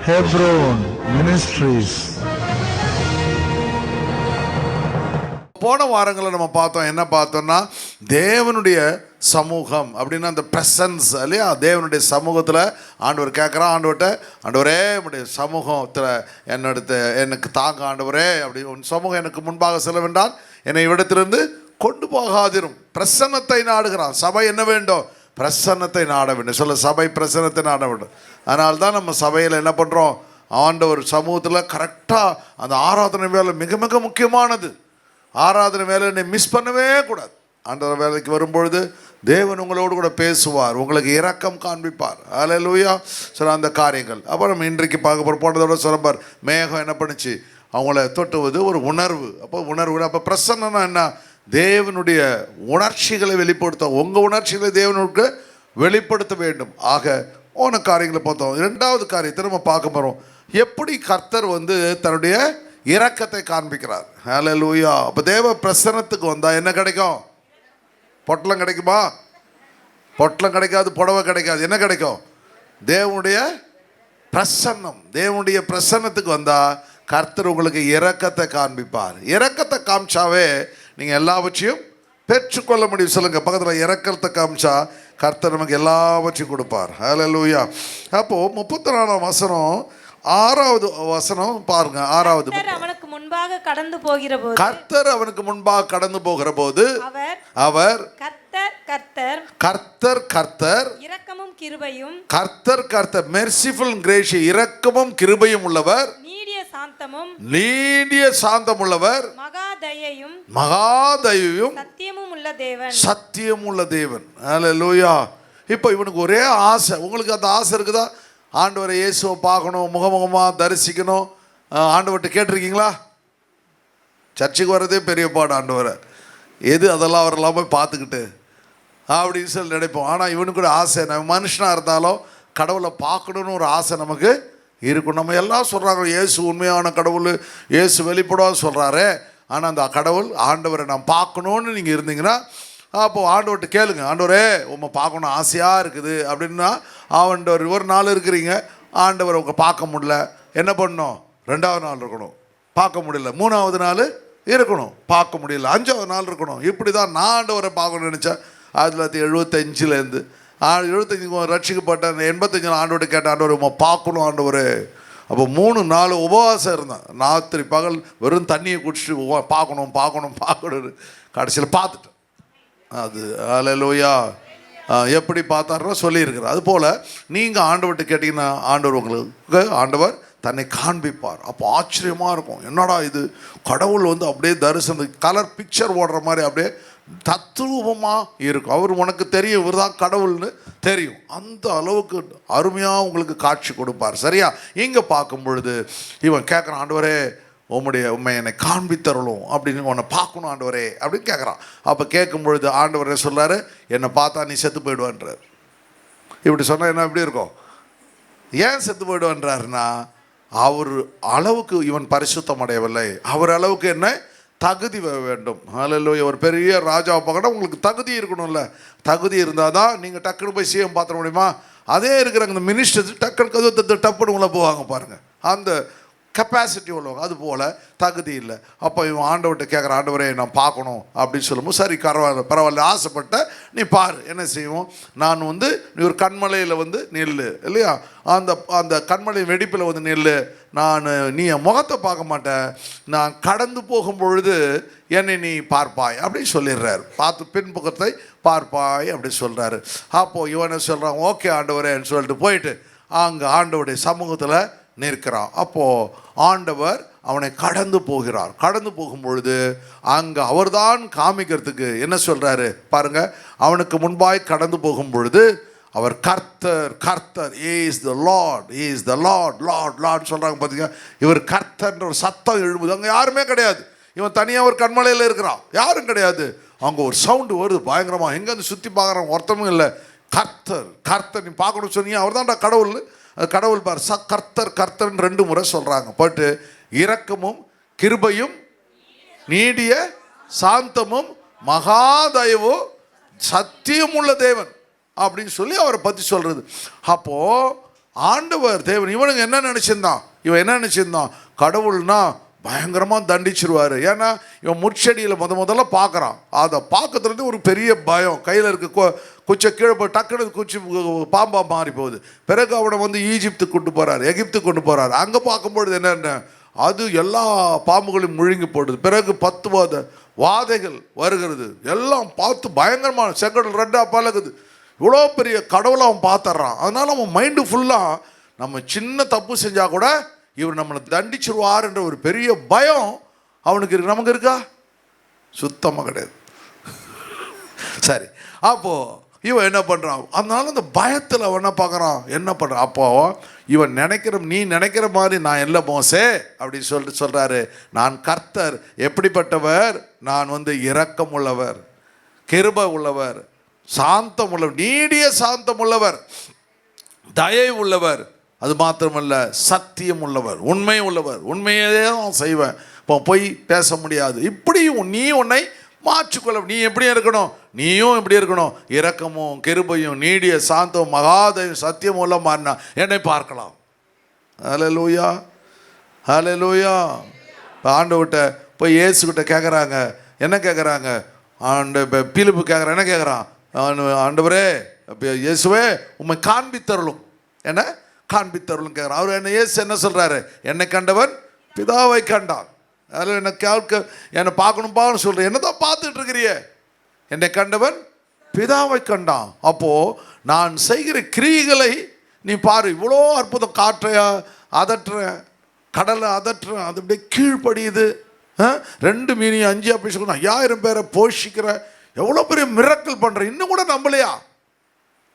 Hebron Ministries. போன வாரங்களில் நம்ம பார்த்தோம், என்ன பார்த்தோம்னா தேவனுடைய சமூகம் அப்படின்னா அந்த ப்ரெசன்ஸ் இல்லையா. தேவனுடைய சமூகத்தில் ஆண்டவர் கேட்குறான், ஆண்டவர்கிட்ட, ஆண்டவரே உடைய சமூகத்தில் எனக்கு தாங்க ஆண்டவரே, அப்படி உன் சமூகம் எனக்கு முன்பாக செல்ல வேண்டாம், என்னை இவ்விடத்திலிருந்து கொண்டு போகாதிரும். பிரசன்னத்தை நாடுகிறான். சபை என்ன வேண்டும்? பிரசன்னத்தை நாட வேண்டும். சொல்ல, சபை பிரசன்னத்தை நாட வேண்டும். அதனால தான் நம்ம சபையில் என்ன பண்ணுறோம், ஆண்டவர் சமூகத்தில் கரெக்டாக அந்த ஆராதனை வேலை மிக மிக முக்கியமானது. ஆராதனை வேலை மிஸ் பண்ணவே கூடாது. ஆண்டவர் வேலைக்கு வரும்பொழுது தேவன் உங்களோடு கூட பேசுவார், உங்களுக்கு இரக்கம் காண்பிப்பார். அல்லேலூயா. சில அந்த காரியங்கள் அப்புறம் இன்றைக்கு பார்க்க போகிற போனதோட சொல்லப்பார், மேகம் என்ன பண்ணுச்சு, அவங்கள தொட்டுவது ஒரு உணர்வு. அப்போ உணர்வு, அப்போ பிரசன்னா என்ன, தேவனுடைய உணர்ச்சிகளை வெளிப்படுத்த, உங்கள் உணர்ச்சிகளை தேவனுக்கு வெளிப்படுத்த வேண்டும். ஆக போன காரியங்களை பார்த்தோம். இரண்டாவது காரியத்தை நம்ம பார்க்க போகிறோம், எப்படி கர்த்தர் தன்னுடைய இரக்கத்தை காண்பிக்கிறார். ஹல்லேலூயா. அப்போ தேவ பிரசன்னத்துக்கு வந்தால் என்ன கிடைக்கும்? பொட்டலம் கிடைக்குமா? பொட்டலம் கிடைக்காது, புடவை கிடைக்காது. என்ன கிடைக்கும்? தேவனுடைய பிரசன்னம். தேவனுடைய பிரசன்னத்துக்கு வந்தால் கர்த்தர் உங்களுக்கு இரக்கத்தை காண்பிப்பார். இரக்கத்தை காமிச்சாவே நீங்கள் எல்லாவற்றையும் பெற்றுக்கொள்ள முடியும். சொல்லுங்கள் பக்கத்தில், இரக்கத்தை காமிச்சா கர்த்தர் நமக்கு எல்லாவற்றையும் கொடுப்பார். ஹல்லேலூயா. அப்போது 34ஆம் வசனம் 6வது வசனம் பாருங்க. 6வது, அவனுக்கு முன்பாக கடந்து போகிற போது, கர்த்தர் அவனுக்கு முன்பாக கடந்து போகிற போது அவர் கர்த்தர் இரக்கமும் கிருபையும், கர்த்தர் மெர்சிஃபுல் கிரேஷி, இரக்கமும் கிருபையும் உள்ளவர், நீடிய சாந்தம் உள்ளவர், மகாதயையும் சத்தியமும் உள்ள தேவன். ஹல்லேலூயா. இப்போ இவனுக்கு ஒரே ஆசை. உங்களுக்கு அந்த ஆசை இருக்குதா? ஆண்டவரை இயேசுவை பார்க்கணும், முகமுகமாக தரிசிக்கணும். ஆண்டவர்கிட்ட கேட்டிருக்கீங்களா? சர்ச்சுக்கு வர்றதே பெரிய பாடு. ஆண்டவரை எது அதெல்லாம் அவரெல்லாம் போய் பார்த்துக்கிட்டு அப்படின்னு சொல்லி நினைப்போம். ஆனால் இவனுக்கு கூட ஆசை, நம்ம மனுஷனாக இருந்தாலும் கடவுளை பார்க்கணுன்னு ஒரு ஆசை நமக்கு இருக்கும். நம்ம எல்லாம் சொல்கிறாங்க, இயேசு உண்மையான கடவுள், இயேசு வெளிப்படாத சொல்கிறாரு. ஆனால் அந்த கடவுள் ஆண்டவரை நான் பார்க்கணுன்னு நீங்கள் இருந்தீங்கன்னா, அப்போது ஆண்டவர்கிட்ட கேளுங்க, ஆண்டவரே உம்மை பார்க்கணும் ஆசையாக இருக்குது அப்படின்னா. ஆண்டவர் ஒரு நாள் இருக்கிறீங்க, ஆண்டவர் உங்க பார்க்க முடியல, என்ன பண்ணணும்? 2வது நாள் இருக்கணும், பார்க்க முடியல. 3வது நாள் இருக்கணும், பார்க்க முடியல. 5வது நாள் இருக்கணும். இப்படி தான் நான் ஆண்டவரை பார்க்கணும்னு நினச்சேன். 1975 75 ரட்சிக்கப்பட்ட 85 ஆண்டவர்கிட்ட கேட்ட, ஆண்டவர் உம்மை பார்க்கணும் ஆண்டவர். அப்போ 3 நாள் உபவாசம் இருந்தேன், ராத்திரி பகல் வெறும் தண்ணியை குடிச்சிட்டு பார்க்கணும். கடைசியில் பார்த்துட்டேன். அது ஹல்லேலூயா. எப்படி பார்த்தாருன்னா சொல்லியிருக்கிறார். அதுபோல் நீங்கள் ஆண்டவர்கிட்ட கேட்டிங்கன்னா ஆண்டவர் தன்னை காண்பிப்பார். அப்போ ஆச்சரியமாக இருக்கும், என்னடா இது கடவுள் அப்படியே தரிசனம் கலர் பிக்சர் ஓடுற மாதிரி அப்படியே தத்ரூபமாக இருக்கும். அவர் உனக்கு தெரியும், இவர் தான் கடவுள்னு தெரியும். அந்த அளவுக்கு அருமையாக உங்களுக்கு காட்சி கொடுப்பார். சரியா? இங்கே பார்க்கும் பொழுது இவன் கேட்குறான், ஆண்டவரே உம்மை என்னை காண்பித்தரலும் அப்படின்னு, உன்னை பார்க்கணும் ஆண்டவரே அப்படின்னு கேட்குறான். அப்போ கேட்கும் பொழுது ஆண்டவரே சொல்கிறாரு, என்னை பார்த்தா நீ செத்து போயிடுவான்றார். இப்படி சொன்னால் என்ன எப்படி இருக்கும்? ஏன் செத்து போயிடுவான்றாருன்னா, அவர் அளவுக்கு இவன் பரிசுத்தம் அடையவில்லை. அவர் அளவுக்கு என்ன தகுதி வேண்டும். ஹல்லேலூயா. ஒரு பெரிய ராஜாவை பார்க்கணும், உங்களுக்கு தகுதி இருக்கணும்ல. தகுதி இருந்தால் தான் நீங்கள் டக்குன்னு போய் சிஎம் பார்த்துட முடியுமா? அதே இருக்கிறாங்க இந்த மினிஸ்டர்ஸ், டக்குன்னு டப்புன்னு உள்ள போவாங்க பாருங்கள். அந்த கெப்பாசிட்டி உள்ளவங்க. அது போல் தகுதி இல்லை. அப்போ இவன் ஆண்டவர்கிட்ட கேட்குற, ஆண்டவரே நான் பார்க்கணும் அப்படின்னு சொல்லும்போது, சரி பரவாயில்ல ஆசைப்பட்ட நீ பாரு. என்ன செய்வோம், நான் நீ ஒரு கண்மலையில் நில்லு இல்லையா, அந்த கண்மலை வெடிப்பில் நில்லு. நீ என் முகத்தை பார்க்க மாட்டேன், நான் கடந்து போகும் பொழுது என்னை நீ பார்ப்பாய் அப்படின்னு சொல்லிடுறாரு. பார்த்து பின்புறத்தை பார்ப்பாய் அப்படின்னு சொல்கிறாரு. அப்போது இவனை சொல்கிறான், ஓகே ஆண்டவரேன்னு சொல்லிட்டு போயிட்டு அங்கே ஆண்டவருடைய சமூகத்தில் நிற்கிறான். அப்போது ஆண்டவர் அவனை கடந்து போகிறார். கடந்து போகும் பொழுது அங்கே அவர்தான் காமிக்கிறதுக்கு என்ன சொல்கிறாரு பாருங்க. அவனுக்கு முன்பாய் கடந்து போகும் பொழுது அவர் கர்த்தர் இஸ் த லார்ட் சொல்கிறாங்க. பார்த்தீங்க, இவர் கர்த்தர்ன்ற ஒரு சத்தம் எழும்புது. அங்கே யாருமே கிடையாது. இவன் தனியாக ஒரு கண்மலையில் இருக்கிறான், யாரும் கிடையாது. அங்கே ஒரு சவுண்டு வருது பயங்கரமாக. எங்கே சுற்றி பார்க்குறான், ஒருத்தமும் இல்லை. கர்த்தர் நீ பார்க்கணும்னு சொன்னீங்க, அவர் தான்டா கடவுள். கடவுள் பார், கர்த்தர்ன்னு 2 முறை சொல்கிறாங்க. போட்டு இரக்கமும் கிருபையும் நீடிய சாந்தமும் மகாதயவும் சத்தியம் உள்ள தேவன் அப்படின்னு சொல்லி அவரை பற்றி சொல்கிறது. அப்போது ஆண்டவர் தேவன் இவனுக்கு என்ன நினச்சிருந்தான், இவன் என்ன நினச்சிருந்தான், கடவுள்னா பயங்கரமாக தண்டிச்சிருவார். ஏன்னா இவன் முட்செடியில் முதல்ல பார்க்குறான். அதை பார்க்கறதுலேருந்து ஒரு பெரிய பயம், கையில் இருக்க குச்சை கீழே போய் டக்குனு குச்சி பாம்பா மாறி போகுது. பிறகு அவனை வந்து ஈஜிப்துக்கு கொண்டு போகிறார், எகிப்துக்கு கொண்டு போகிறார். அங்கே பார்க்கும்பொழுது என்னென்ன, அது எல்லா பாம்புகளையும் முழுங்கி போடுது. பிறகு 10 வாதைகள் வருகிறது. எல்லாம் பார்த்து பயங்கரமான செங்கடல் ரெண்டாக பழகுது. இவ்வளோ பெரிய கடவுளை அவன் பார்த்துட்றான். அதனால் அவன் மைண்டு ஃபுல்லாக நம்ம சின்ன தப்பு செஞ்சால் கூட இவர் நம்மளை தண்டிச்சிருவார் என்ற ஒரு பெரிய பயம் அவனுக்கு இருக்கு. நமக்கு இருக்கா? சுத்தமாக கிடையாது. சரி, அப்போது இவன் என்ன பண்ணுறான், அதனால அந்த பயத்தில் அவன் என்ன பார்க்குறான், என்ன பண்ணுறான். அப்போது இவன் நீ நினைக்கிற மாதிரி நான் இல்லை மோசே அப்படின்னு சொல்கிறாரு. நான் கர்த்தர். எப்படிப்பட்டவர்? நான் வந்து இரக்கம் உள்ளவர், கிருபை உள்ளவர், சாந்தம் உள்ளவர், நீடிய சாந்தம் உள்ளவர், தயை உள்ளவர், அது மாத்திரமல்ல சத்தியம் உள்ளவர், உண்மை உள்ளவர். உண்மையே தான் செய்வேன், இப்போ போய் பேச முடியாது. இப்படி நீ உன்னை மாற்றிக்கொள்ள. நீ எப்படி இருக்கணும், நீயும் எப்படி இருக்கணும், இரக்கமும் கிருபையும் நீடிய சாந்தம் மகாதயும் சத்தியம் உள்ள மாறினா என்னை பார்க்கலாம். ஹல்லேலூயா, ஹல்லேலூயா. ஆண்டவர்கிட்ட போய் இயேசுகிட்ட கேட்குறாங்க. என்ன கேட்குறாங்க? பிலிப்பு கேட்குறான். என்ன கேட்குறான்? ஆண்டவரே, இயேசுவே உம்மை காண்பித்தருளும், என்ன காண்பித்தருளும் கேட்குறான். அவர் என்ன இயேசு என்ன சொல்கிறாரு? என்னை கண்டவன் பிதாவை கண்டான். அதில் என்னை பார்க்கணும்னு சொல்கிறேன். என்ன தான் பார்த்துட்டு இருக்கிறிய? என்னை கண்டவன் பிதாவை கண்டான். அப்போது நான் செய்கிற கிரியைகளை நீ பாரு. இவ்வளோ அற்புதம், காற்றையா அதட்டுறேன், கடலை அதட்டுறேன், அது அப்படியே கீழ்ப்படியுது. 2 மீன் 5 அப்படி 5000 பேரை போஷிக்கிற எவ்வளோ பெரிய மிரக்கல் பண்ணுறேன். இன்னும் கூட நம்பலையா?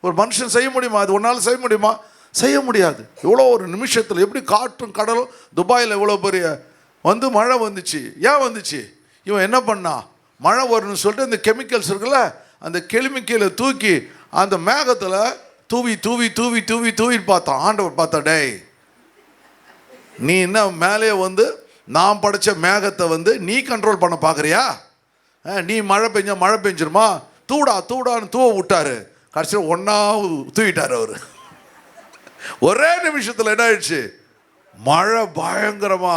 ஒரு மனுஷன் செய்ய முடியுமா? அது ஒன்றால் செய்ய முடியுமா? செய்ய முடியாது. இவ்வளோ ஒரு நிமிஷத்தில் எப்படி காற்றும் கடலும். துபாயில் எவ்வளோ பெரிய மழை வந்துச்சு. ஏன் வந்துச்சு? இவன் என்ன பண்ணா, மழை வரணும்னு சொல்லிட்டு இந்த கெமிக்கல்ஸ் இருக்குல்ல, அந்த கெமிக்கலை தூக்கி அந்த மேகத்தில் தூவி தூவி தூவி தூவி தூவி பார்த்தான். ஆண்டவர் பார்த்தா, டேய் நீ என்ன மேலே நான் படைச்ச மேகத்தை நீ கண்ட்ரோல் பண்ண பார்க்குறியா? நீ மழை பெஞ்சிருமா? தூடான்னு தூவ விட்டாரு. கடைசியில் ஒன்றா தூவிட்டார் அவர். ஒரே நிமிஷத்தில் என்ன ஆயிடுச்சு? மழை பயங்கரமா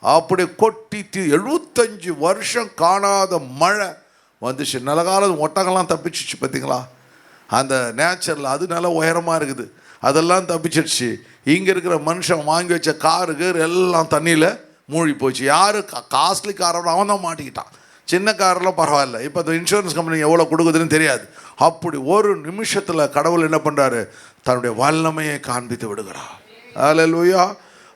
அப்படி கொட்டி 75 வருஷம் காணாத மழை வந்துச்சு. நல்ல காலம் ஒட்டகம்லாம் தப்பிச்சிச்சு. பார்த்தீங்களா? அந்த நேச்சரில் அது நல்லா உயரமாக இருக்குது, அதெல்லாம் தப்பிச்சிடுச்சு. இங்கே இருக்கிற மனுஷன் வாங்கி வச்ச காருக்கு எல்லாம் தண்ணியில் மூழ்கி போச்சு. யார் காஸ்ட்லி காரோட அவன் தான் மாட்டிக்கிட்டான். சின்ன காரெல்லாம் பரவாயில்ல. இப்போ அந்த இன்சூரன்ஸ் கம்பெனி எவ்வளோ கொடுக்குதுன்னு தெரியாது. அப்படி ஒரு நிமிஷத்தில் கடவுள் என்ன பண்ணுறாரு? தன்னுடைய வல்லமையை காண்பித்து விடுகிறார். ஹல்லேலூயா.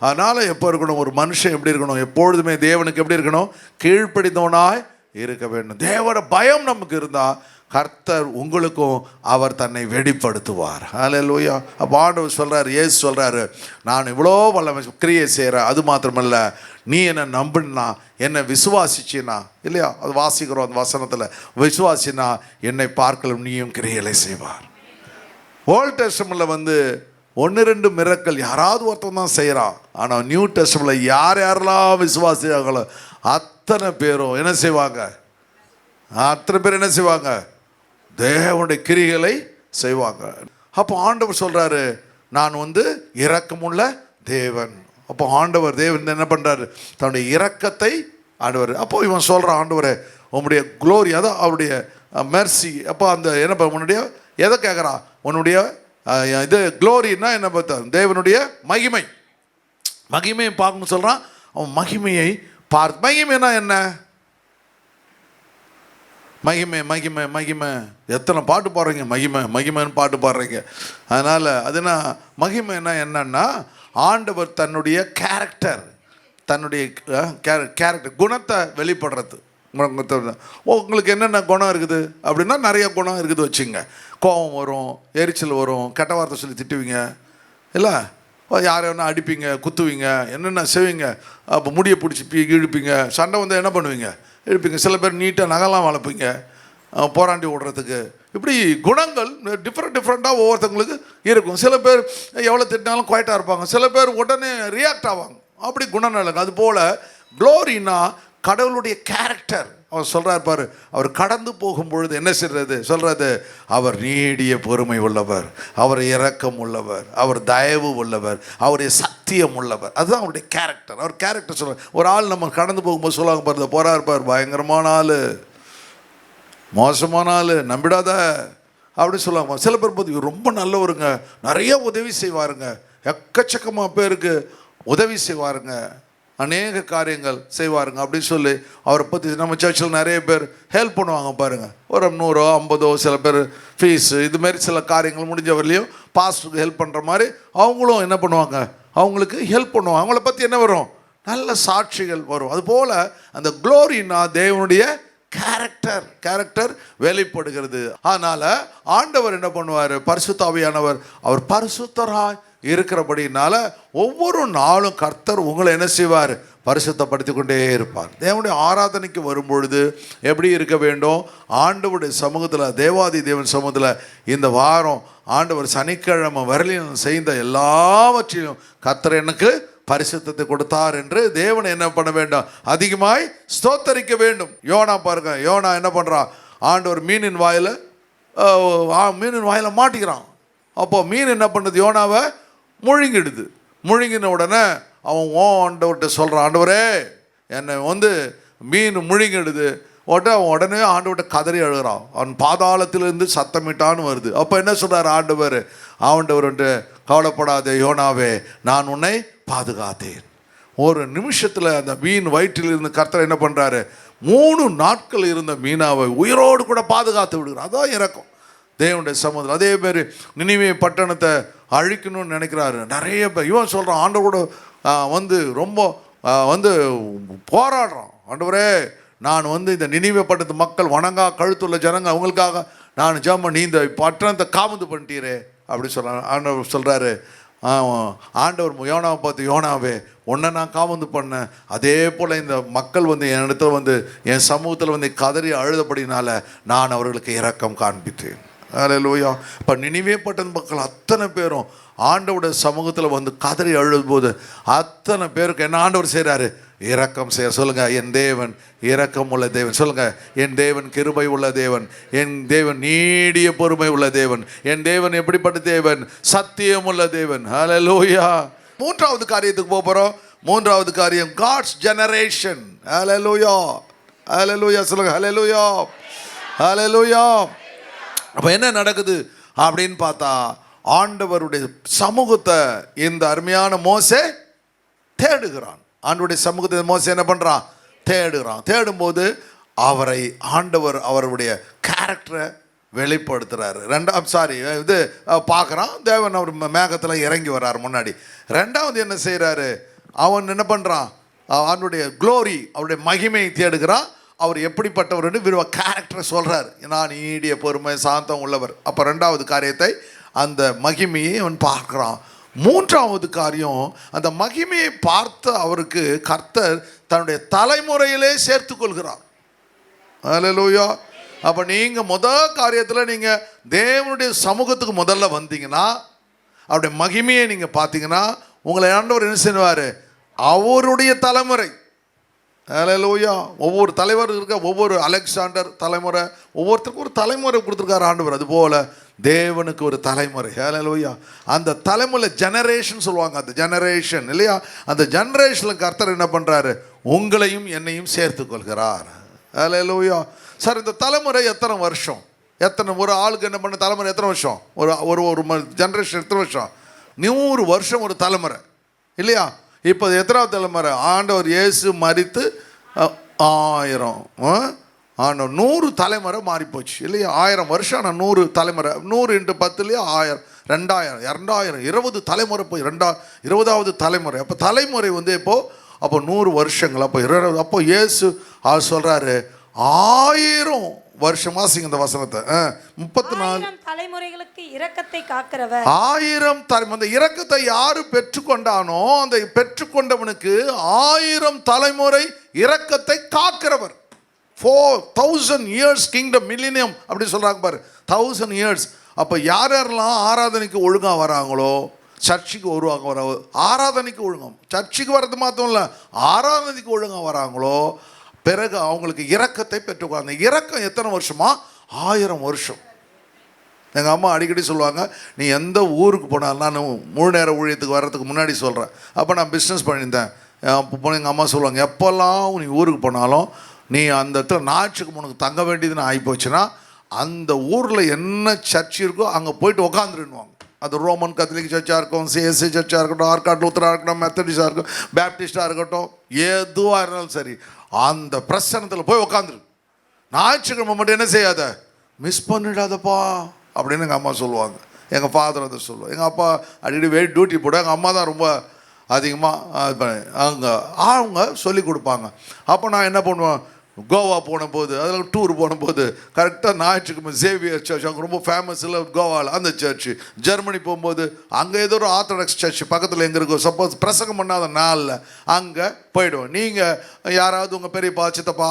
அதனால் எப்போ இருக்கணும்? ஒரு மனுஷன் எப்படி இருக்கணும்? எப்பொழுதுமே தேவனுக்கு எப்படி இருக்கணும்? கீழ்ப்படிந்தவனாய் இருக்க வேண்டும். தேவன பயம் நமக்கு இருந்தால் கர்த்தர் உங்களுக்கும் அவர் தன்னை வெளிப்படுத்துவார். ஹல்லேலூயா. அப்போ ஆண்டவர் சொல்கிறார், இயேசு சொல்கிறாரு, நான் இவ்வளோ வல்லமை கிரியை செய்கிறேன். அது மாத்திரமல்ல, நீ என்னை நம்பினா, என்னை விசுவாசிச்சினா, இல்லையா? அது வாசிக்கிறோம் அந்த வசனத்தில். விசுவாசினா என்னை பார்க்கலாம் நீயும் கிரியைகளை செய்வார். ஓல்ட் டெஸ்டமெண்ட்டில் 1-2 மிரக்கல் யாராவது ஒருத்தன் தான் செய்கிறான். ஆனால் நியூ டெஸ்டமெண்ட்டில் யாரெல்லாம் விசுவாசியாங்களோ அத்தனை பேரும் என்ன செய்வாங்க? அத்தனை பேர் என்ன செய்வாங்க? தேவனுடைய கிரிகளை செய்வாங்க. அப்போ ஆண்டவர் சொல்கிறாரு, நான் இரக்கமுள்ள தேவன். அப்போ ஆண்டவர் தேவன் என்ன பண்ணுறாரு? தன்னுடைய இரக்கத்தை ஆண்டவர். அப்போ இவன் சொல்கிறான், ஆண்டவரே உன்னுடைய க்ளோரி, அதான் அவருடைய மெர்சி. அப்போ அந்த என்ன உன்னுடைய எதை கேட்குறான்? உன்னுடைய இது க்ளோரின்னா என்ன பார்த்தா? தேவனுடைய மகிமை. மகிமையை பார்க்கணும்னு சொல்கிறான். அவன் மகிமையை மகிமைனா என்ன? மகிமை மகிமை மகிமை எத்தனை பாட்டு பாடுறீங்க? மகிமைன்னு பாட்டு பாடுறீங்க. அதனால் அதுனா மகிமைன்னா என்னன்னா, ஆண்டவர் தன்னுடைய கேரக்டர், தன்னுடைய கேரக்டர் குணத்தை வெளிப்படுறது. உங்களுக்கு என்னென்ன குணம் இருக்குது அப்படின்னா நிறைய குணம் இருக்குது வச்சுங்க. கோபம் வரும், எரிச்சல் வரும், கெட்ட வார்த்தை சொல்லி திட்டுவீங்க, இல்லை யாரை வேணா அடிப்பீங்க, குத்துவீங்க, என்னென்ன செய்வீங்க. அப்போ முடியை பிடிச்சி இழுப்பீங்க. சண்டை என்ன பண்ணுவீங்க? இழுப்பீங்க. சில பேர் நீட்டாக நகைலாம் வளர்ப்பீங்க போராண்டி விடுறதுக்கு. இப்படி குணங்கள் டிஃப்ரெண்ட்டாக ஒவ்வொருத்தவங்களுக்கு இருக்கும். சில பேர் எவ்வளோ திட்டினாலும் குவைட்டாக இருப்பாங்க. சில பேர் உடனே ரியாக்ட் ஆவாங்க. அப்படி குணநலங்க. அதுபோல் க்ளோரின்னா கடவுளுடைய கேரக்டர், அவர் சொல்கிறார் பாரு, அவர் கடந்து போகும்பொழுது என்ன செய்கிறது சொல்கிறது, அவர் நீடிய பொறுமை உள்ளவர், அவர் இரக்கம் உள்ளவர், அவர் தயவு உள்ளவர், அவருடைய சத்தியம் உள்ளவர். அதுதான் அவருடைய கேரக்டர். அவர் கேரக்டர் சொல்கிறார். ஒரு ஆள் நம்ம கடந்து போகும்போது சொல்லுவாங்க பாரு, போகிறார் பார், பயங்கரமான ஆள், மோசமான ஆள், நம்பிடாத அப்படி சொல்லுவாங்க. சில பேர் பார்த்து இவர் ரொம்ப நல்லவருங்க, நிறைய உதவி செய்வாருங்க, எக்கச்சக்கமாக பேருக்கு உதவி செய்வாருங்க, அநேக காரியங்கள் செய்வாருங்க அப்படின்னு சொல்லி அவரை பற்றி நம்ம சர்ச்சில் நிறைய பேர் ஹெல்ப் பண்ணுவாங்க பாருங்கள். ஒரு 100 50 சில பேர் ஃபீஸு இதுமாரி சில காரியங்கள் முடிஞ்ச வரலையும் பாஸ்டருக்கு ஹெல்ப் பண்ணுற மாதிரி அவங்களும் என்ன பண்ணுவாங்க, அவங்களுக்கு ஹெல்ப் பண்ணுவாங்க. அவங்கள பற்றி என்ன வரும், நல்ல சாட்சிகள் வரும். அதுபோல் அந்த க்ளோரின்னா தேவனுடைய கேரக்டர் வெளிப்படுகிறது. அதனால் ஆண்டவர் என்ன பண்ணுவார், பரிசுத்த ஆவியானவர் அவர் பரிசுத்தராய் இருக்கிறபடினால ஒவ்வொரு நாளும் கர்த்தர் உங்களை என்ன செய்வார், பரிசுத்தப்படுத்தி கொண்டே இருப்பார். தேவனுடைய ஆராதனைக்கு வரும்பொழுது எப்படி இருக்க வேண்டும், ஆண்டவருடைய சமூகத்தில், தேவாதி தேவன் சமூகத்தில் இந்த வாரம் ஆண்டவர் சனிக்கிழமை வரலையும் செய்த எல்லாவற்றையும் கர்த்தர் எனக்கு பரிசுத்தத்தை கொடுத்தார் என்று தேவனை என்ன பண்ண வேண்டும், அதிகமாய் ஸ்தோத்தரிக்க வேண்டும். யோனா பாருங்க, யோனா என்ன பண்ணுறான், ஆண்டவர் மீனின் வாயில மாட்டிக்கிறான். அப்போ மீன் என்ன பண்ணுது, யோனாவை முழுங்கிடுது. முழுங்கின உடனே அவன் ஆண்டவர்கிட்ட சொல்கிறான், ஆண்டவரே என்னை மீன் முழுங்கிடுது. உடனே ஆண்டவர்கிட்ட கதறி அழுகிறான். அவன் பாதாளத்திலிருந்து சத்தமிட்டான்னு வருது. அப்போ என்ன சொல்கிறார் ஆண்டவர், ஆண்டவர்ன்ட்டு கவலைப்படாதே யோனாவே, நான் உன்னை பாதுகாத்தேன். ஒரு நிமிஷத்தில் அந்த மீன் வயிற்றில் இருந்து கர்த்தர் என்ன பண்ணுறாரு, 3 நாட்கள் இருந்த மீனாவை உயிரோடு கூட பாதுகாத்து விடுகிறார். அதான் இறக்கம் தேவனுடைய சமுதிரம். அதே மாதிரி நினிவே பட்டணத்தை அழிக்கணும்னு நினைக்கிறாரு நிறைய பேர். இவன் சொல்கிறான், ஆண்டவரோட ரொம்ப போராடுறான், ஆண்டவரே நான் இந்த நினிவே பட்டணத்து மக்கள் வணங்கா கழுத்துள்ள ஜனங்க, அவங்களுக்காக நான் ஜெபம் பண்ணி இந்த பட்டணத்தை காமந்து பண்ணிட்டீரே அப்படி சொல்கிறான். ஆண்டவர் சொல்கிறாரு, ஆண்டவர் யோனாவை பார்த்து, யோனாவே உன்னை நான் காமந்து பண்ணேன், அதே போல் இந்த மக்கள் என் இடத்துல என் சமூகத்தில் கதறி அழுதபடினால நான் அவர்களுக்கு இரக்கம் காண்பித்தேன். அல்லேலூயா. இப்போ நினிவே பட்டண மக்கள் அத்தனை பேரும் ஆண்டவருடைய சமூகத்தில் கதறி அழும்போது அத்தனை பேருக்கு என்ன ஆண்டவர் செய்கிறாரு, இரக்கம் செய்ய. சொல்லுங்கள், என் தேவன் இரக்கம் உள்ள தேவன். சொல்லுங்கள், என் தேவன் கிருபை உள்ள தேவன், என் தேவன் நீடிய பொறுமை உள்ள தேவன், என் தேவன் எப்படிப்பட்ட தேவன், சத்தியம் உள்ள தேவன். அல்லேலூயா. 3வது காரியத்துக்கு போகிறோம். 3வது காரியம், காட்ஸ் ஜெனரேஷன். அல்லேலூயா, அல்லேலூயா. சொல்லுங்கள், அல்லேலூயா, அல்லேலூயா. அப்போ என்ன நடக்குது அப்படின்னு பார்த்தா, ஆண்டவருடைய சமூகத்தை இந்த அருமையான மோசே தேடுகிறான். ஆண்டவருடைய சமூகத்தை மோசே என்ன பண்ணுறான், தேடுகிறான். தேடும்போது அவரை ஆண்டவர் அவருடைய கேரக்டரை வெளிப்படுத்துகிறாரு. பார்க்குறான், தேவன் அவர் மேகத்தில் இறங்கி வர்றார் முன்னாடி. 2வது என்ன செய்கிறாரு, அவன் என்ன பண்ணுறான், அவனுடைய க்ளோரி, அவருடைய மகிமையை தேடுகிறான். அவர் எப்படிப்பட்டவர் விரும்ப கேரக்டரை சொல்கிறார், நான் நீடிய பொறுமை சாந்தம் உள்ளவர். அப்போ 2வது காரியத்தை, அந்த மகிமையை அவன் பார்க்குறான். 3வது காரியம், அந்த மகிமையை பார்த்த அவருக்கு கர்த்தர் தன்னுடைய தலைமுறையிலே சேர்த்து கொள்கிறார். அல்லேலூயா. அப்போ நீங்கள் காரியத்தில் நீங்கள் தேவனுடைய சமூகத்துக்கு முதல்ல வந்தீங்கன்னா, அவருடைய மகிமையை நீங்கள் பார்த்தீங்கன்னா, உங்களை ஆண்டவர் என்ன செய்வார், அவருடைய தலைமுறை. அல்லேலூயா. ஒவ்வொரு தலைவர் இருக்க, ஒவ்வொரு அலெக்சாண்டர் தலைமுறை, ஒவ்வொருத்தருக்கும் ஒரு தலைமுறை கொடுத்துருக்காரு ஆண்டவர். அதுபோல் தேவனுக்கு ஒரு தலைமுறை. அல்லேலூயா. அந்த தலைமுறை ஜெனரேஷன் சொல்லுவாங்க, அந்த ஜெனரேஷன் இல்லையா, அந்த ஜெனரேஷனில் கர்த்தர் என்ன பண்ணுறாரு, உங்களையும் என்னையும் சேர்த்து கொள்கிறார். அல்லேலூயா. சார், இந்த தலைமுறை எத்தனை வருஷம், ஒரு ஆளுக்கு என்ன பண்ண தலைமுறை எத்தனை வருஷம், ஒரு ஜெனரேஷன் எத்தனை வருஷம், 100 வருஷம் ஒரு தலைமுறை இல்லையா. இப்போ எத்தனாவது தலைமுறை, ஆண்டவர் இயேசு மரித்து 1000 ஆண்டவர் 100 தலைமுறை மாறிப்போச்சு இல்லையா. 1000 வருஷம், ஆனால் 100 தலைமுறை, 100 × 10 1000, 2000, 2000, 20 தலைமுறை போய் 20வது தலைமுறை. அப்போ தலைமுறை இப்போது அப்போ 100 வருஷங்கள். அப்போ 20, அப்போ இயேசு அவர் சொல்கிறாரு 1000 வருஷம். வாசிங்க இந்த வசனத்தை. 34 தலைமுறைகளுக்கு இரக்கத்தை காக்கிறவர். 1000 தலைமுறை. அந்த இரக்கத்தை யாரு பெற்றுக்கொண்டானோ அந்த பெற்றுக்கொண்டவனுக்கு 1000 தலைமுறை இரக்கத்தை காக்கிறவர். 4000 years கிங்டம், மில்லினியம் அப்படி சொல்கிறாங்க பாரு, 1000 years. அப்போ யாரெல்லாம் ஆராதனைக்கு ஒழுங்காக வராங்களோ, சர்ச்சுக்கு ஆராதனைக்கு ஒழுங்காக, சர்ச்சுக்கு வர்றது மாத்திரம் இல்லை, ஆராதனைக்கு ஒழுங்காக வராங்களோ, பிறகு அவங்களுக்கு இரக்கத்தை பெற்றுக்கோ. அந்த இரக்கம் எத்தனை வருஷமா? 1000 வருஷம். எங்கள் அம்மா அடிக்கடி சொல்லுவாங்க, நீ எந்த ஊருக்கு போனாலும், நான் முழு நேர ஊழியத்துக்கு வர்றதுக்கு முன்னாடி சொல்கிறேன், அப்போ நான் பிஸ்னஸ் பண்ணியிருந்தேன். அப்போ எங்கள் அம்மா சொல்லுவாங்க, எப்போல்லாம் நீ ஊருக்கு போனாலும் நீ அந்த இடத்துல ஞாயிற்றுக்கு உனக்கு தங்க வேண்டியதுன்னு ஆகிப்போச்சுன்னா அந்த ஊரில் என்ன சர்ச் இருக்கோ அங்கே போயிட்டு உக்காந்துருன்னுவாங்க. அது ரோமன் கத்தலிக் சர்ச்சாக இருக்கும், சிஎஸ்சி சர்ச்சாக இருக்கட்டும், ஆர்காட் லூத்தராக இருக்கட்டும், மெத்தடிஸ்டாக இருக்கட்டும், பேப்டிஸ்டாக இருக்கட்டும், எதுவாக இருந்தாலும் சரி, அந்த பிரசனத்தில் போய் உக்காந்துரு. ஞாயிற்றுக்கிழமை மட்டும் என்ன செய்யாத, மிஸ் பண்ணிடாதப்பா அப்படின்னு எங்கள் அம்மா சொல்லுவாங்க. எங்கள் ஃபாதர் அதை சொல்லுவாங்க. எங்கள் அப்பா அடிக்கடி வெயிட் டியூட்டி போட, எங்கள் அம்மா தான் ரொம்ப அதிகமாக அவங்க சொல்லி கொடுப்பாங்க. அப்போ நான் என்ன பண்ணுவேன், கோவா போன போது, அதில் டூர் போன போது கரெக்டாக ஞாயிற்றுக்கிழமை சேவியர் சர்ச், அங்கே ரொம்ப ஃபேமஸ் இல்லை கோவாவில், அந்த சர்ச்சு. ஜெர்மனி போகும்போது அங்கே ஏதோ ஒரு ஆர்த்தடாக்ஸ் சர்ச் பக்கத்தில் எங்கே இருக்கோ, சப்போஸ் பிரசங்கம் பண்ணாத நாளில் அங்கே போயிடுவோம். நீங்கள் யாராவது உங்கள் பெரியப்பா சித்தப்பா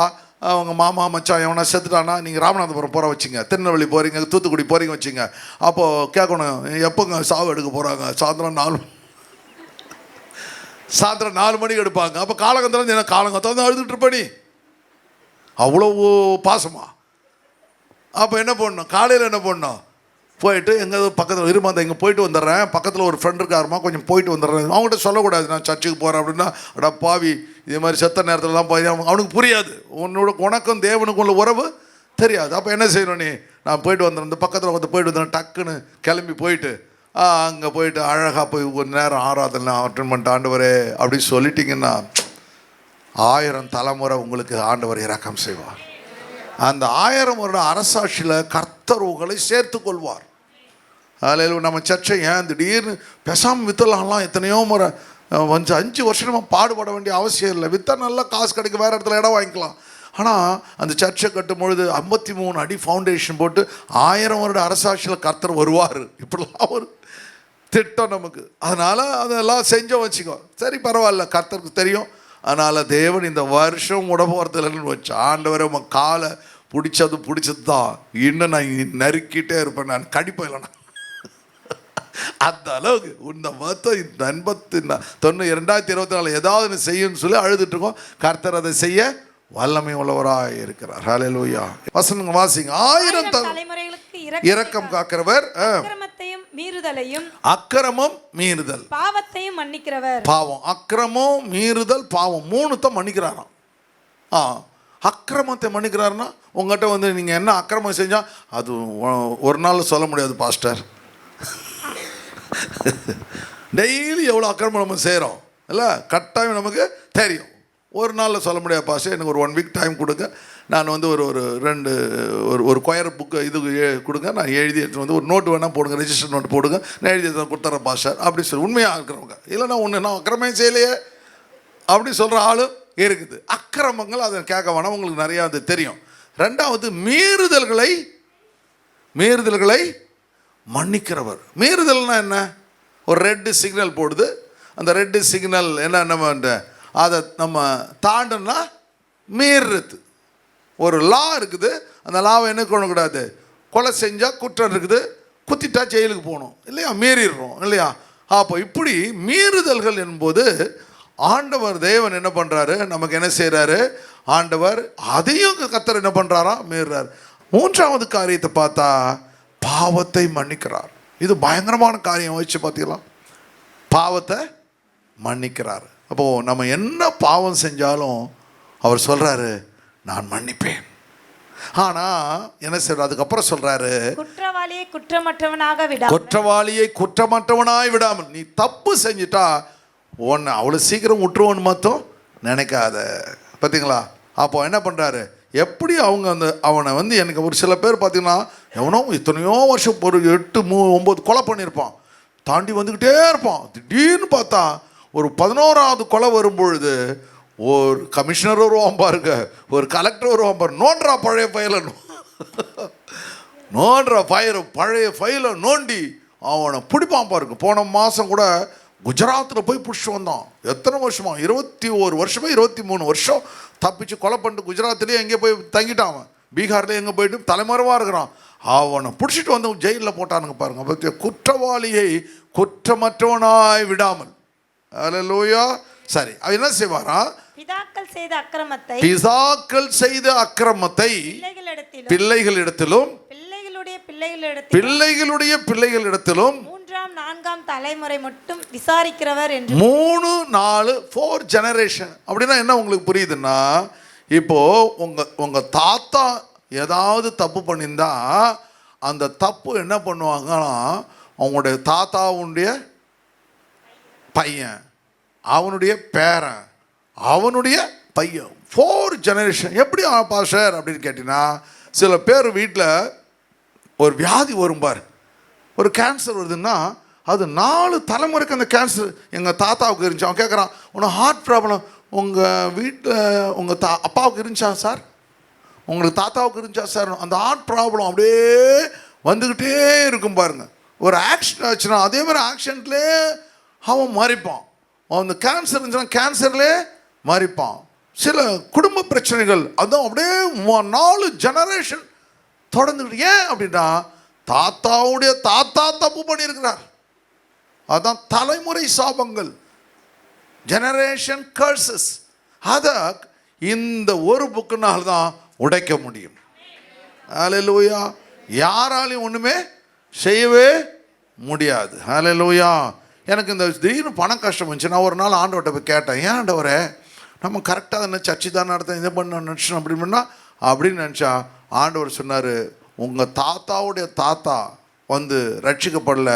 அவங்க மாமா மச்சான் எவனா செத்துட்டானா, நீங்கள் ராமநாதபுரம் போகிற வச்சிங்க, திருநெல்வேலி போகிறீங்க, தூத்துக்குடி போகிறீங்க வச்சிங்க. அப்போது கேட்கணும், எப்போங்க சாவு எடுக்க போகிறாங்க? சாயந்தரம் 4 மணிக்கு எடுப்பாங்க. அப்போ காலங்கத்தில் என்ன காலங்கத்தில் தான் அழுதுட்டு இருப்பேன், நீ அவ்வளோ பாசமா. அப்போ என்ன பண்ணணும், காலையில் என்ன பண்ணணும், போயிட்டு எங்கே பக்கத்தில் இருமாந்த இங்கே போயிட்டு வந்துடுறேன், பக்கத்தில் ஒரு ஃப்ரெண்ட் இருக்காருமா, கொஞ்சம் போயிட்டு வந்துடுறேன். அவங்ககிட்ட சொல்லக்கூடாது நான் சர்ச்சுக்கு போகிறேன் அப்படின்னா, அடா பாவி இதே மாதிரி செத்த நேரத்திலலாம் போய் அவனுக்கு புரியாது, உனக்கும் தேவனுக்கும் உள்ள உறவு தெரியாது. அப்போ என்ன செய்யணும், நீ நான் போயிட்டு வந்துடுறேன், இந்த பக்கத்தில் வந்து போயிட்டு வந்துடுறேன், டக்குன்னு கிளம்பி போயிட்டு அங்கே போயிட்டு அழகாக போய் ஒரு நேரம் ஆராதனை அட்டன் பண்ணிட்டு ஆண்டவரே அப்படின்னு சொல்லிட்டிங்கன்னா 1000 தலைமுறை உங்களுக்கு ஆண்டவர் இரக்கம் செய்வார். அந்த 1000 வருட அரசாட்சியில் கர்த்தர் உங்களை சேர்த்து கொள்வார். அதில் நம்ம சர்ச்சை ஏன் திடீர்னு பேசாமல் வித்தலாம்லாம் எத்தனையோ முறை 5 வருஷமாக பாடுபட வேண்டிய அவசியம் இல்லை. வித்தா நல்லா காசு கிடைக்கும், வேறு இடத்துல இடம் வாங்கிக்கலாம். ஆனால் அந்த சர்ச்சை கட்டும் பொழுது 53 அடி ஃபவுண்டேஷன் போட்டு 1000 வருட அரசாட்சியில் கர்த்தர் வருவார், இப்படிலாம் ஒரு திட்டம் நமக்கு. அதனால் அதெல்லாம் செஞ்சோம் வச்சுக்கோ, சரி பரவாயில்ல, கர்த்தருக்கு தெரியும். அதனால் தேவன் இந்த வருஷம் விட போகிறது இல்லைன்னு வச்சு, ஆண்டவரை உங்கள் காலை பிடிச்சது தான், இன்னும் நான் நறுக்கிட்டே இருப்பேன், நான் கடிப்பேன் இல்லைண்ணா. அந்த அளவுக்கு இந்த மொத்தம் 2024 ஏதாவது செய்யும்னு சொல்லி அழுதுட்டு இருக்கோம். கர்த்தர் அதை செய்ய வல்லமை உள்ளவராக இருக்கிறார். ஹல்லேலூயா. வசனங்க வாசிங்க. 1000 தலைமுறைகளுக்கு இரக்கம் காக்கிறவர், அக்கிரமம் மீறுதல் பாவத்தையும் மன்னிக்கிறவர். பாவம், அக்கிரமம் மீறுதல், பாவம் 3 மன்னிக்கிறாராம். அக்கிரமத்தை மன்னிக்கிறாருன்னா உங்கள்கிட்ட வந்து நீங்கள் என்ன அக்கிரமம் செஞ்சால் அது ஒரு நாள் சொல்ல முடியாது பாஸ்டர். டெய்லி எவ்வளோ அக்கிரமம் நம்ம செய்கிறோம் இல்லை, கட்டாயம் நமக்கு தெரியும். ஒரு நாளில் சொல்ல முடியாது பாஸ்டர், எனக்கு ஒரு 1 வீக் டைம் கொடுங்க, நான் வந்து ஒரு கொயர் புக்கு இது கொடுங்க, நான் எழுதி எடுத்து வந்து ஒரு நோட்டு வேணால் போடுங்க, ரெஜிஸ்டர் நோட்டு போடுங்க, நான் எழுதி கொடுத்துட்றேன் பாஸ்டர் அப்படி சொல்லி உண்மையாக இருக்கிறவங்க. இல்லைன்னா ஒன்று நான் அக்கிரமே செய்யலையே அப்படி சொல்கிற ஆளும் இருக்குது. அக்கிரமங்கள் அதை கேட்க வேணாம், உங்களுக்கு நிறையா அது தெரியும். 2வது மீறுதல்களை மன்னிக்கிறவர். மீறுதல்னா என்ன, ஒரு ரெட்டு சிக்னல் போடுது, அந்த ரெட்டு சிக்னல் என்ன நம்ம அதை நம்ம தாண்டனா மீறுறது. ஒரு லா இருக்குது, அந்த லாவை என்ன பண்ணக்கூடாது, கொலை செஞ்சால் குற்றம் இருக்குது, குத்திட்டா ஜெயிலுக்கு போகணும் இல்லையா, மீறிடுறோம் இல்லையா. அப்போ இப்படி மீறுதல்கள் என்பது ஆண்டவர் தேவன் என்ன பண்ணுறாரு, நமக்கு என்ன செய்கிறாரு, ஆண்டவர் அதையும் கர்த்தர் என்ன பண்ணுறாரா, மீறுறார். 3வது காரியத்தை பார்த்தா பாவத்தை மன்னிக்கிறார். இது பயங்கரமான காரியம், வச்சு பார்த்தீங்களா, பாவத்தை மன்னிக்கிறார். அப்போது நம்ம என்ன பாவம் செஞ்சாலும் அவர் சொல்கிறாரு நான் மன்னிப்பேன். ஆனால் என்ன சொல்கிறார், அதுக்கப்புறம் சொல்கிறாரு, குற்றவாளியை குற்றமற்றவனாய் விடாமல். நீ தப்பு செஞ்சிட்டா ஒன்று அவ்வளோ சீக்கிரம் விட்டுருவோன்னு மட்டும் நினைக்காத. பார்த்தீங்களா, அப்போ என்ன பண்ணுறாரு, எப்படி அவனை வந்து எனக்கு ஒரு சில பேர் பார்த்தீங்கன்னா எவனோ எத்தனையோ வருஷம் ஒரு 8, 9 கொலை பண்ணியிருப்பான், தாண்டி வந்துக்கிட்டே இருப்பான். திடீர்னு பார்த்தா ஒரு 11வது கொலை வரும்பொழுது ஒரு கமிஷனர் வருவான் பாருங்க, ஒரு கலெக்டர் வருவான் பாரு, நோன்றா பழைய ஃபைலை பழைய ஃபைலை நோண்டி அவனை பிடிப்பான் பாருங்க. போன மாதம் கூட குஜராத்தில் போய் பிடிச்சிட்டு வந்தான். எத்தனை வருஷமா, 21 வருஷமா 23 வருஷம் தப்பிச்சு கொலை பண்ணிட்டு குஜராத்லேயே எங்கே போய் தங்கிட்டான், பீகார்லேயே எங்கே போயிட்டு தலைமறைவாக இருக்கிறான். அவனை பிடிச்சிட்டு வந்து ஜெயிலில் போட்டானுங்க பாருங்க. குற்றவாளியை குற்றமற்றவனாய் விடாமல். அல்லேலூயா. சரி, அவன் என்ன செய்வாரா, பிதாக்கள் செய்த அக்கிரமத்தை பிதாக்கள் செய்த அக்கிரமத்தை பிள்ளைகளிடத்திலும் பிள்ளைகளுடைய பிள்ளைகளிடத்திலும் மூன்றாம் நான்காம் தலைமுறை மட்டும் விசாரிக்கிறவர் என்று 3 4 4 ஜெனரேஷன். அப்படின்னா என்ன உங்களுக்கு புரியுதுன்னா, இப்போ உங்க தாத்தா ஏதாவது தப்பு பண்ணியிருந்தா அந்த தப்பு என்ன பண்ணுவாங்கன்னா அவங்களுடைய தாத்தாவுடைய பையன், அவனுடைய பேரன், அவனுடைய பையன், 4 ஜெனரேஷன். எப்படி பாஸ்டர் அப்படின்னு கேட்டிங்கன்னா, சில பேர் வீட்டில் ஒரு வியாதி வரும் பார், ஒரு கேன்சர் வருதுன்னா அது 4 தலைமுறைக்கு அந்த கேன்சர் எங்கள் தாத்தாவுக்கு இருந்துச்சு. அவன் கேட்குறான், உனக்கு ஹார்ட் ப்ராப்ளம் உங்கள் வீட்டில் உங்கள் அப்பாவுக்கு இருந்துச்சா சார், உங்களுக்கு தாத்தாவுக்கு இருந்துச்சா சார்? அந்த ஹார்ட் ப்ராப்ளம் அப்படியே வந்துக்கிட்டே இருக்கும் பாருங்க. ஒரு ஆக்சிடென்ட் ஆச்சுன்னா அதே மாதிரி ஆக்சிடென்ட்லேயே அவன் மறிப்பான். அந்த கேன்சர் இருந்துச்சுன்னா கேன்சர்லேயே மறிப்பான். சில குடும்ப பிரச்சனைகள் அதுவும் அப்படியே 4 ஜெனரேஷன் தொடர்ந்துக்கிட்டு. ஏன் அப்படின்னா தாத்தாவுடைய தாத்தா தப்பு பண்ணியிருக்கிறார். அதான் தலைமுறை சாபங்கள், ஜெனரேஷன் கர்சஸ். அதை இந்த ஒரு புக்குனால் தான் உடைக்க முடியும். ஹல்லேலூயா. யாராலையும் ஒன்றுமே செய்யவே முடியாது. ஹல்லேலூயா. எனக்கு இந்த திடீர்னு பணம் கஷ்டம் வந்துச்சு. நான் ஒரு நாள் ஆண்டவர்கிட்ட போய் கேட்டேன், ஏன் ஆண்டவரே நம்ம கரெக்டாக என்ன சர்ச்சு தான் நடத்த இதை பண்ண நினச்சோம் அப்படின்னு நினச்சா ஆண்டவர் சொன்னார், உங்கள் தாத்தாவுடைய தாத்தா ரட்சிக்கப்படல,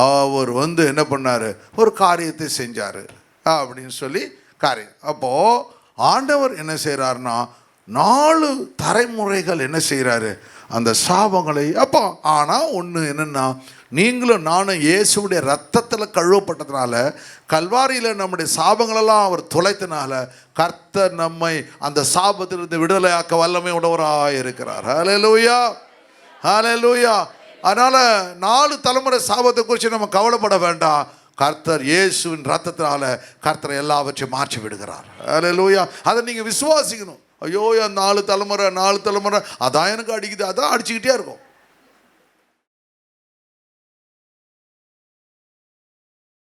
அவர் என்ன பண்ணார், ஒரு காரியத்தை செஞ்சார் அப்படின்னு சொல்லி காரியம். அப்போது ஆண்டவர் என்ன செய்கிறாருன்னா 4 தலைமுறைகள் என்ன செய்கிறாரு அந்த சாபங்களை. அப்போ ஆனால் ஒன்று என்னென்னா, நீங்களும் நானும் இயேசுடைய ரத்தத்தில் கழுவப்பட்டதுனால, கல்வாரியில் நம்முடைய சாபங்களெல்லாம் அவர் துளைத்தனால கர்த்தர் நம்மை அந்த சாபத்திலிருந்து விடுதலையாக்க வல்லமை உடையவராக இருக்கிறார். ஹல்லேலூயா, ஹல்லேலூயா. அதனால் 4 தலைமுறை சாபத்தை குறித்து நம்ம கவலைப்பட வேண்டாம். கர்த்தர் இயேசுவின் ரத்தத்தினால கர்த்தர் எல்லாவற்றையும் மாற்றி விடுகிறார். ஹல்லேலூயா. அதை நீங்கள் விசுவாசிக்கணும். ஐயோ 4 தலைமுறை அதான் எனக்கு அடிக்குது, அதான் அடிச்சுக்கிட்டே இருக்கும்.